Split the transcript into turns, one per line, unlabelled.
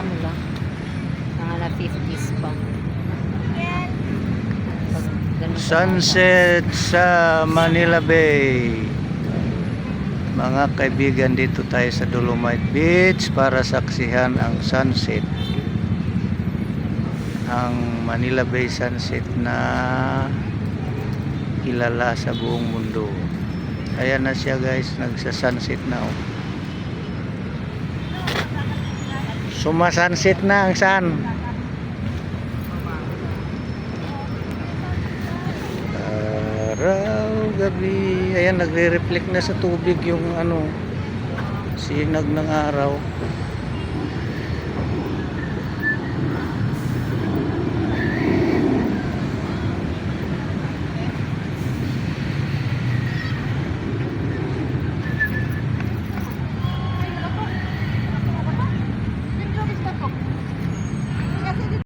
ano lang, mga 50s pa. Pag ganun
Sunset sa Manila Bay. Mga kaibigan, dito tayo sa Dolomite Beach para saksihan ang sunset. Ang Manila Bay sunset na kilala sa buong mundo. Ayan na siya guys, nagsa-sunset na oh. Sumasunset na ang sun. Araw, gabi. Ayan, nagre-reflect na sa tubig yung ano, sinag ng araw.